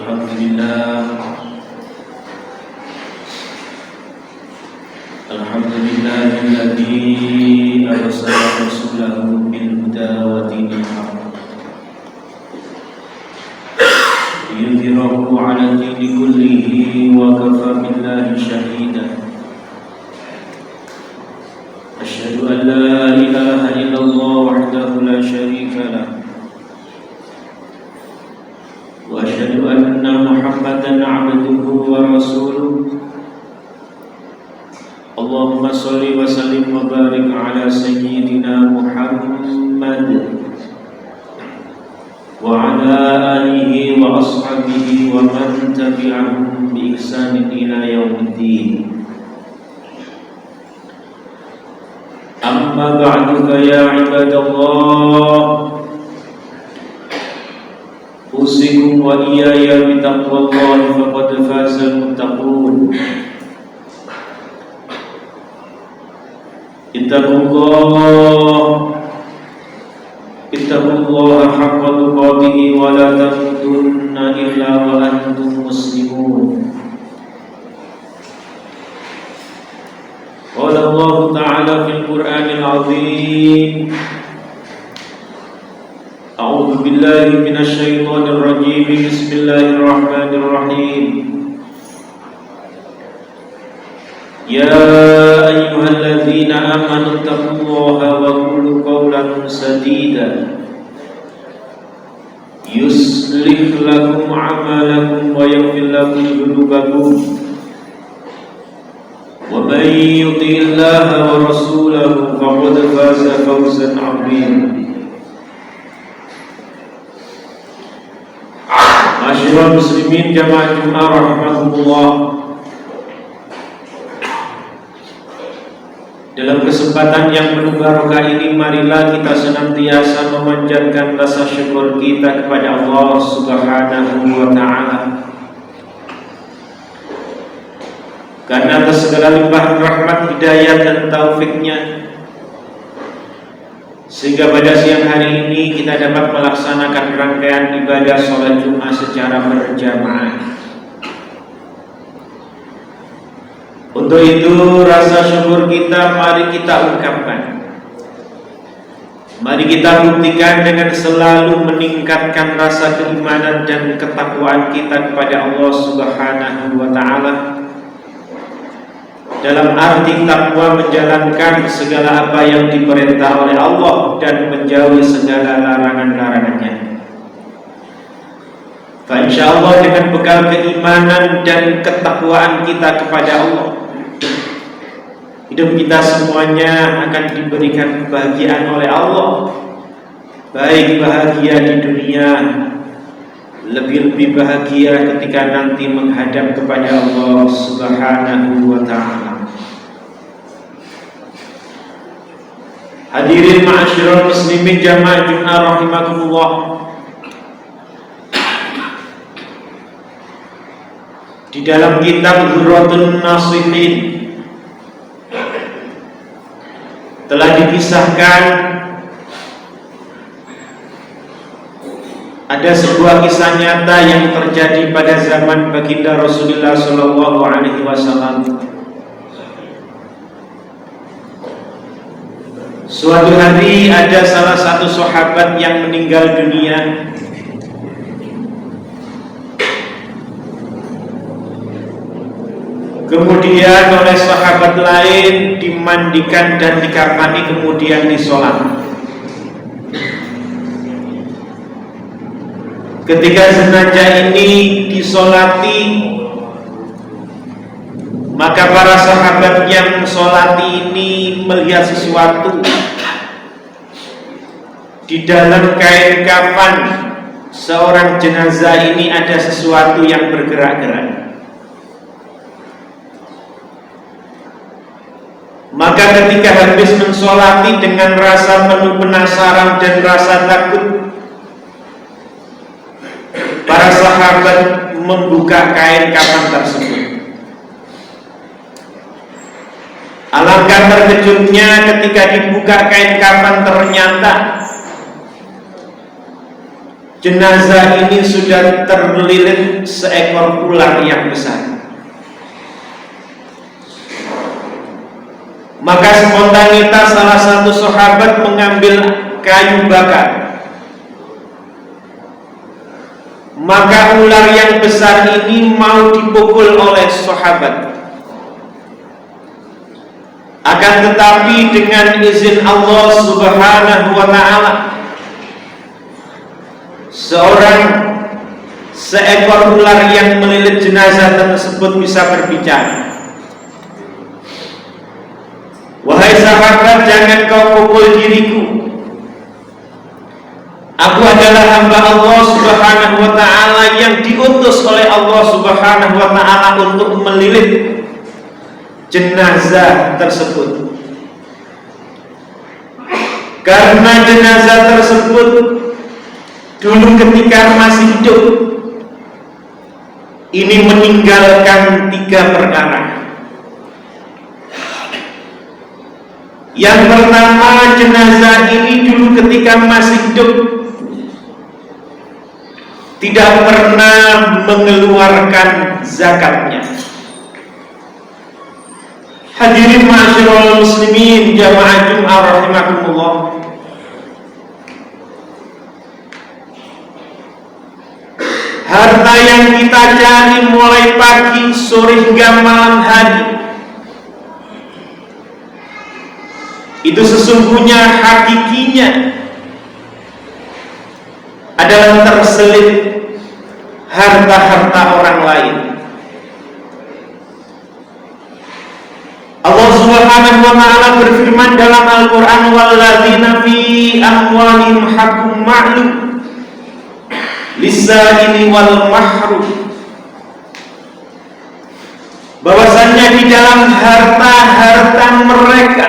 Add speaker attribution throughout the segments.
Speaker 1: Alhamdulillahilladzi arsala rasulahu bil huda wa dinil haqq liyudhhirahu 'ala dini kullihi wa kafa billahi shahida. Asyhadu an la ilaha illallah wahdahu la syarika lah wa asyhadu anna Muhammadan 'abduhu wa rasuluh. Allahumma sholli wa sallim wa barik ala sayyidina Muhammad wa ala alihi wa ashabihi wa man tabi'ahum bi ihsanin ila yaumiddin. Amma ba'du fa ya ibadallah, usikum wa iyaya bi taqwallahi faqad fazal muttaqun. Ittaqullaha haqqa tuqatih wa la tamutunna illa wa antum muslimun. Qala Allah Ta'ala fil Qur'anil 'azim. A'udzu billahi minasy syaithanir rajim. Bismillahirrahmanirrahim. Ya ayyuhalladzina amanu taqullaha wa qulu qawlan sadida yuslih lakum a'malakum wa yaghfir lakum dhunubakum wa man yuti'illaha wa rasulahu faqad faza fawzan 'azima. Ma'asyiral muslimin jamaah Jumat rahimakumullah, dalam kesempatan yang penuh barokah ini, marilah kita senantiasa memanjatkan rasa syukur kita kepada Allah Subhanahu wa Ta'ala, karena atas segala limpahan rahmat, hidayah dan taufiknya, sehingga pada siang hari ini kita dapat melaksanakan rangkaian ibadah sholat Jumat secara berjamaah. Untuk itu rasa syukur kita mari kita ungkapkan. Mari kita buktikan dengan selalu meningkatkan rasa keimanan dan ketakwaan kita kepada Allah Subhanahu wa Ta'ala, dalam arti takwa menjalankan segala apa yang diperintah oleh Allah dan menjauhi segala larangan-larangannya. Insyaallah dengan bekal keimanan dan ketakwaan kita kepada Allah, hidup kita semuanya akan diberikan kebahagiaan oleh Allah, baik bahagia di dunia, lebih-lebih bahagia ketika nanti menghadap kepada Allah Subhanahu wa Ta'ala. Hadirin ma'asyiral muslimin jamaah Jumat rahimakumullah, di dalam kitab Durratun Nasihin telah dikisahkan ada sebuah kisah nyata yang terjadi pada zaman baginda Rasulullah Sallallahu Alaihi Wasallam. Suatu hari ada salah satu sahabat yang meninggal dunia. Kemudian oleh sahabat lain dimandikan dan dikafani, kemudian disolat. Ketika jenazah ini disolati, maka para sahabat yang mensolati ini melihat sesuatu di dalam kain kafan seorang jenazah ini, ada sesuatu yang bergerak-gerak. Maka ketika habis mensolati, dengan rasa penuh penasaran dan rasa takut, para sahabat membuka kain kafan tersebut. Alangkah terkejutnya ketika dibuka kain kafan, ternyata jenazah ini sudah terlilit seekor ular yang besar. Maka spontanitas salah satu sahabat mengambil kayu bakar. Maka ular yang besar ini mau dipukul oleh sahabat. Akan tetapi dengan izin Allah Subhanahu wa ta'ala, seekor ular yang melilit jenazah tersebut bisa berbicara. Wahai sahabat, jangan kau pukul diriku. Aku adalah hamba Allah Subhanahu wa ta'ala yang diutus oleh Allah Subhanahu wa ta'ala untuk melilit jenazah tersebut. Karena jenazah tersebut dulu ketika masih hidup ini meninggalkan 3 perkara. Yang pertama, jenazah ini dulu ketika masih hidup tidak pernah mengeluarkan zakatnya. Hadirin ma'asyiral muslimin jamaah Jum'ah rahimakumullah. Harta yang kita cari mulai pagi, sore hingga malam hari, itu sesungguhnya hakikinya adalah terselip harta-harta orang lain. Allah Subhanahu wa ta'ala berfirman dalam Al-Quran, walladzina fi amwalihim haqqun ma'lum lis-sa'ili wal mahrum, bahwasannya di dalam harta-harta mereka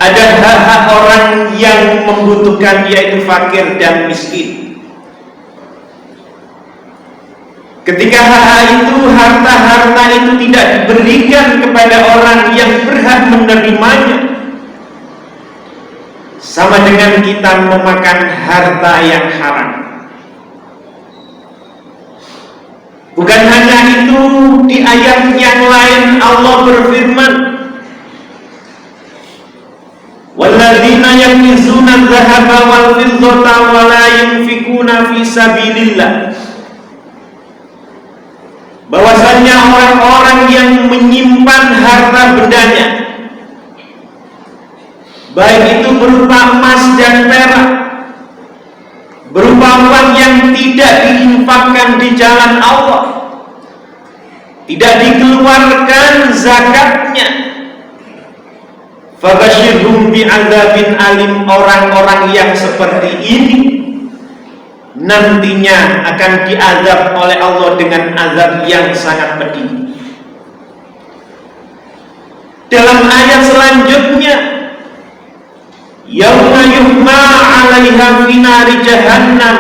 Speaker 1: ada hak-hak orang yang membutuhkan, yaitu fakir dan miskin. Ketika harta-harta itu tidak diberikan kepada orang yang berhak menerimanya, sama dengan kita memakan harta yang haram. Bukan hanya itu, di ayat yang lain Allah berfirman, walladzina yaknizuna adh-dhahaba wal fiddata wa la yunfikuna fi sabilillah, bahwasanya orang-orang yang menyimpan harta bendanya, baik itu berupa emas dan perak, berupa uang yang tidak diinfakkan di jalan Allah, tidak dikeluarkan zakatnya, fabashirhum bi'adzabin alim, orang-orang yang seperti ini nantinya akan diazab oleh Allah dengan azab yang sangat pedih. Dalam ayat selanjutnya, yauma yuhma 'alaiha fi nari jahannam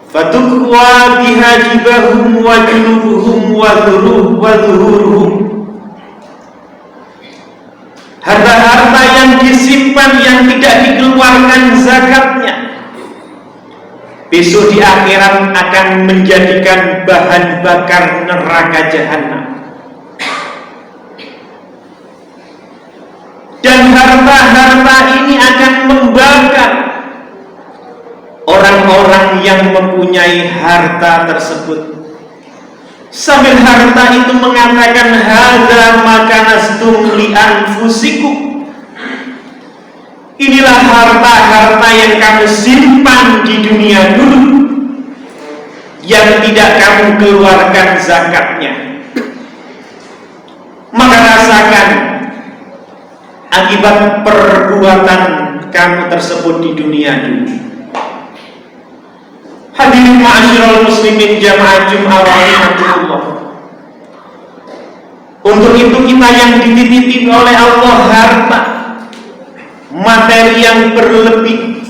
Speaker 1: fatukwa biha jibahum wa junubuhum wa dhuhuruhum, harta-harta yang disimpan yang tidak dikeluarkan zakatnya besok di akhirat akan menjadikan bahan bakar neraka jahanam. Dan harta-harta ini akan membakar orang-orang yang mempunyai harta tersebut, sambil harta itu mengatakan, hadza ma kanastum li anfusikum, inilah harta-harta yang kamu simpan di dunia dulu, yang tidak kamu keluarkan zakatnya. Maka rasakan akibat perbuatan kamu tersebut di dunia dulu. Hadirin ma'asyiral muslimin jamaah Jum'ah rahimakumullah. Untuk itu kita yang dititipi oleh Allah harta, materi yang berlebih,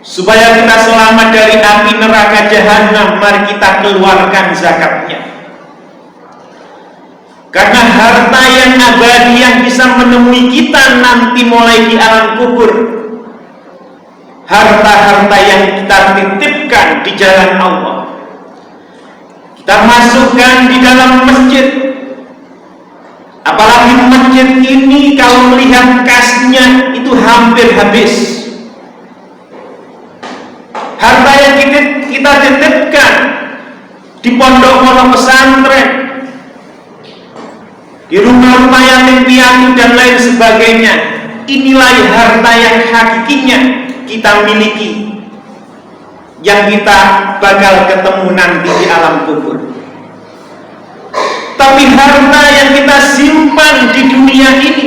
Speaker 1: supaya kita selamat dari api neraka jahanam, mari kita keluarkan zakatnya. Karena harta yang abadi yang bisa menemui kita nanti mulai di alam kubur, harta-harta yang kita titipkan di jalan Allah, kita masukkan di dalam masjid. Apalagi masjid ini kalau melihat kasnya itu hampir habis. Harta yang kita titipkan di pondok-pondok pesantren, di rumah-rumah yatim piatu dan lain sebagainya, inilah harta yang hakikinya kita miliki, yang kita bakal ketemu nanti di alam kubur. Tapi harta yang kita simpan di dunia ini,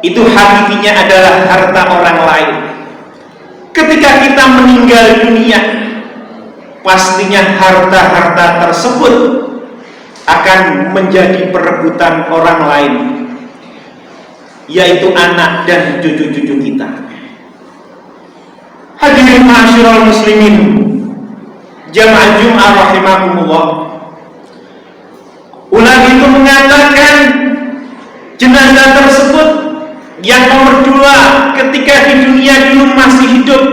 Speaker 1: itu hakikinya adalah harta orang lain. Ketika kita meninggal dunia, pastinya harta-harta tersebut akan menjadi perebutan orang lain, yaitu anak dan cucu-cucu kita. Hadirin ma'asyiral muslimin, jamaah Jumat rahimakumullah. Ulama itu mengatakan jenazah tersebut yang nomor 2 ketika di dunia dulu masih hidup,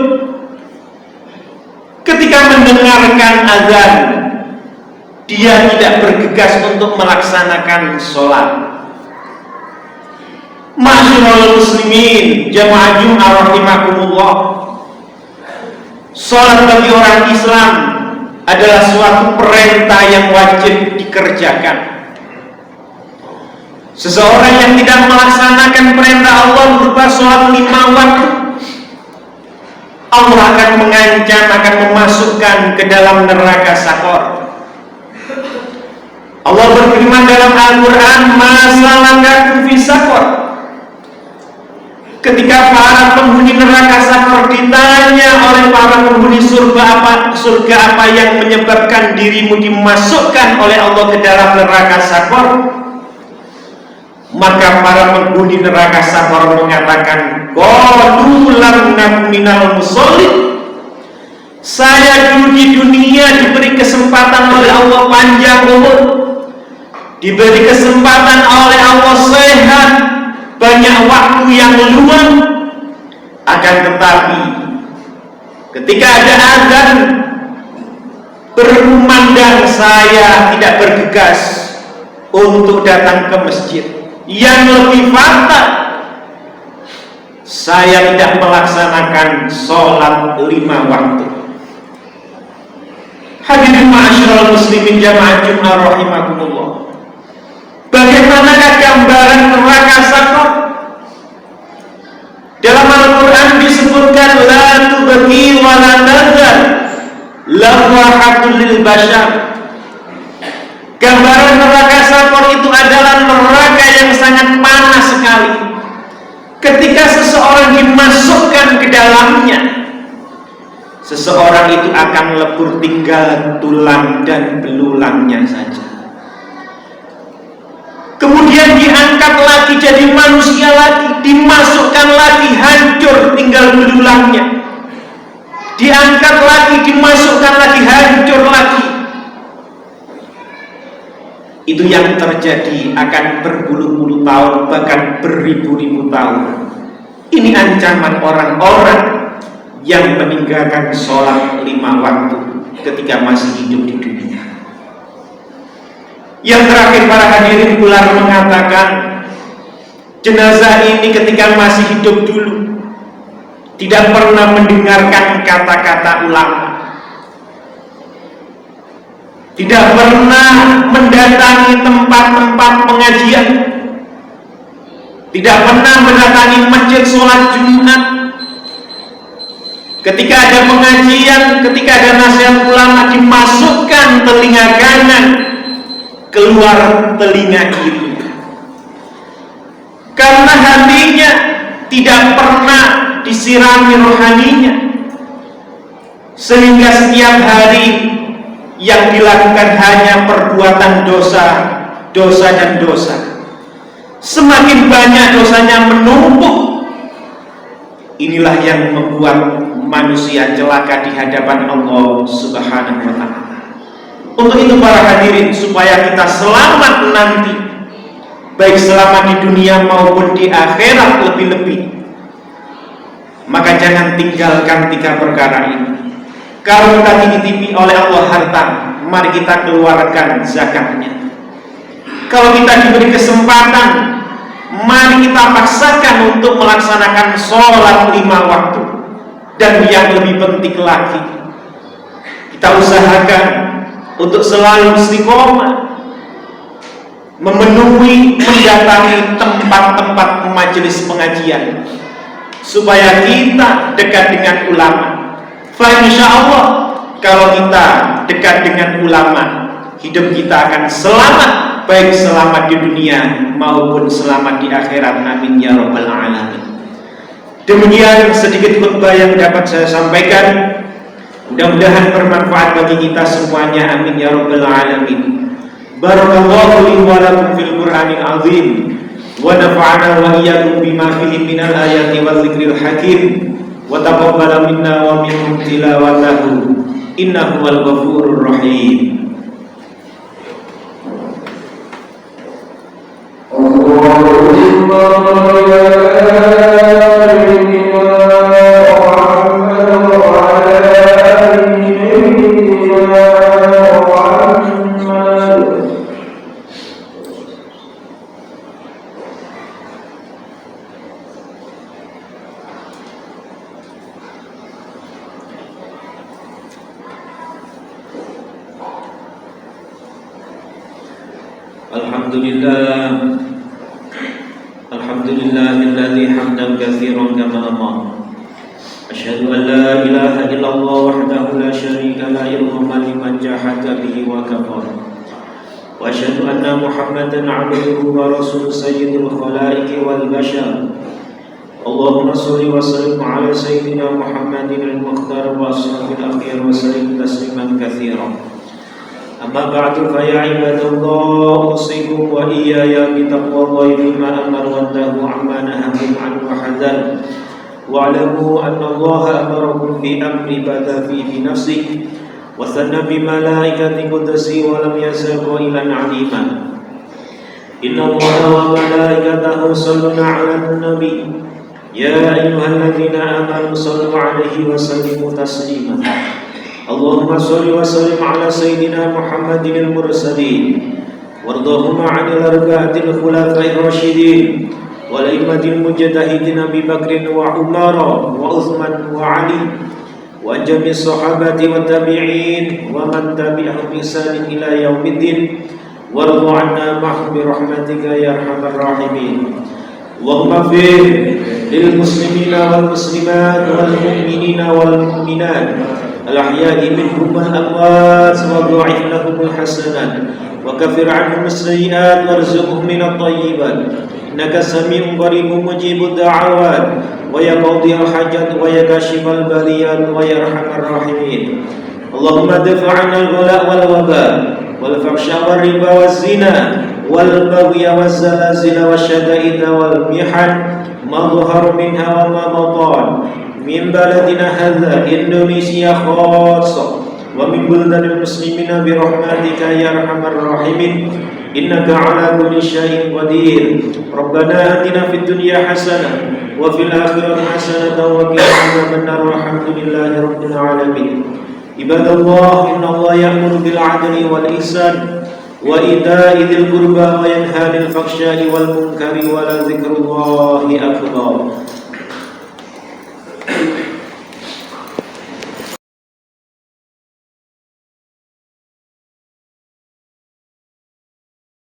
Speaker 1: ketika mendengarkan azan, dia tidak bergegas untuk melaksanakan sholat. Ma'asyiral muslimin, jamaah Jumat rahimakumullah, sholat bagi orang Islam adalah suatu perintah yang wajib dikerjakan. Seseorang yang tidak melaksanakan perintah Allah berupa sholat 5 waktu, Allah akan mengancam, akan memasukkan ke dalam neraka sakor. Allah berfirman dalam Al-Quran, "Ma salakakum fi sakor." Ketika para penghuni neraka sakor ditanya oleh para penghuni surga apa yang menyebabkan dirimu dimasukkan oleh Allah ke dalam neraka sakor, maka para penghuni neraka sakor mengatakan, qalu lam nakum minal musallin. Saya dulu di dunia diberi kesempatan oleh Allah panjang umur, diberi kesempatan oleh Allah sehat, banyak waktu yang luang, akan tetapi ketika ada azan berkumandang, saya tidak bergegas untuk datang ke masjid. Yang lebih fatal, saya tidak melaksanakan sholat 5 waktu. Hadirin ma'asyiral muslimin jamaah Jumat rahimakumullah, bagaimanakah gambaran neraka sakor? Dalam Al-Quran disebutkan, la tubqi wa la tadhar lawahatul lil bashar. Gambaran neraka sakor itu adalah neraka yang sangat panas sekali. Ketika seseorang dimasukkan ke dalamnya, seseorang itu akan lebur tinggal tulang dan belulangnya saja. Kemudian diangkat lagi jadi manusia lagi, dimasukkan lagi, hancur tinggal belulangnya. Diangkat lagi, dimasukkan lagi, hancur lagi. Itu yang terjadi akan berpuluh-puluh tahun, bahkan beribu-ribu tahun. Ini ancaman orang-orang yang meninggalkan sholat 5 waktu ketika masih hidup di dunia. Yang terakhir, para hadirin, ular mengatakan jenazah ini ketika masih hidup dulu tidak pernah mendengarkan kata-kata ulama, tidak pernah mendatangi tempat-tempat pengajian, tidak pernah mendatangi masjid sholat Jumat. Ketika ada pengajian, ketika ada nasihat ulama, dimasukkan telinga kanan, keluar telinga kiri, karena hatinya tidak pernah disirami rohaninya, sehingga setiap hari yang dilakukan hanya perbuatan dosa, dosa dan dosa. Semakin banyak dosanya menumpuk, inilah yang membuat manusia celaka di hadapan Allah Subhanahu wa ta'ala. Untuk itu para hadirin, supaya kita selamat nanti, baik selamat di dunia maupun di akhirat lebih-lebih, maka jangan tinggalkan 3 perkara ini. Kalau kita dititipi oleh Allah harta, mari kita keluarkan zakatnya. Kalau kita diberi kesempatan, mari kita paksakan untuk melaksanakan sholat 5 waktu. Dan yang lebih penting lagi, kita usahakan untuk selalu istiqomah memenuhi, mendatangi tempat-tempat majelis pengajian, supaya kita dekat dengan ulama. Insya Allah, kalau kita dekat dengan ulama, hidup kita akan selamat, baik selamat di dunia maupun selamat di akhirat. Amin ya rabbal alamin. Demikian sedikit khutbah yang dapat saya sampaikan. Mudah-mudahan bermanfaat bagi kita semuanya. Amin ya rabbal alamin. Barakallahu li wa lakum fil Qur'anil azim, wa nafa'ana wa iyyakum bima fihi minal ayati wa dzikril hakim, wa taqabbala minna wa minkum tilawatahu, innahu wal ghafurur rahim. Alhamdulillahilladzi hamdan katsiran kama amara. Asyhadu an la ilaha illallah wahdahu la syarika la yurhamu liman jahada bihi wa kafara. Wa asyhadu anna Muhammadan 'abduhu wa rasuluhu sayyidul khalaiqi wal bashar. Allahumma shalli wa sallim ala sayyidina Muhammadin al-mukhtar wa ashabil akhyar wa sallim tasliman katsiran. Amma ba'du fa ya ibadallah, usikum wa iyaya bi taqwallahi bima amara wa nahaa amma nahakum anhu wa hadar. Wa'lamu anna Allah amarakum bi amri bada fi nafsihi wa thanna bi malaikati qudsi wa lam yazal qailan 'alima. Inna Allaha wa malaikatahu yusalluna 'alan nabi ya ayyuhalladzina amanu sallu 'alaihi wa sallimu taslima. Allahumma sholli wa sallim ala sayyidina Muhammadin al-mursalin wardahuma 'anil arba'atil khulafa'ir rasyidin wal a'immatil mujtahidin Abi Bakr wa Umar wa Utsman wa Ali wa jami' sahabati wa tabi'in wa man tabi'ahum bi ihsan ila yaumiddin warḍa 'anna ma'hum bi rahmatika ya arhamar rahimin. Allahumma fir lil muslimina wal muslimat wal mu'minina wal mu'minat al-ahya'i minhum wal amwat wa dha'if lahum al-hasanat wa kaffir 'anhum as-sayyi'at warzuqhum min at-thayyibat innaka sami'un qaribun mujibud da'awat wa ya qadhiyal hajat wa ya kashifal baliyat wa ya arhamar rahimin. Allahumma dafa'na al-ghala wal waba wal fahsya wal riba waz zina wal baghy waz zalazil wasyada'id wal mihan ma dhahara minha wa ma batan min baladina hadza Indonesia khassa wa min buldanil muslimina bi rahmatika ya arhamar rahimin innaka ala kulli syai'in qadir. Rabbana atina fid dunya hasanah wa fil akhirati hasanah wa qina adzabannar. Walhamdulillahi rabbil alamin. Ibadallah, innallaha ya'muru bil 'adli wal ihsan wa ita'i dzil qurba wa yanha 'anil fahsya'i wal munkari wa la dzikrullahi akbar.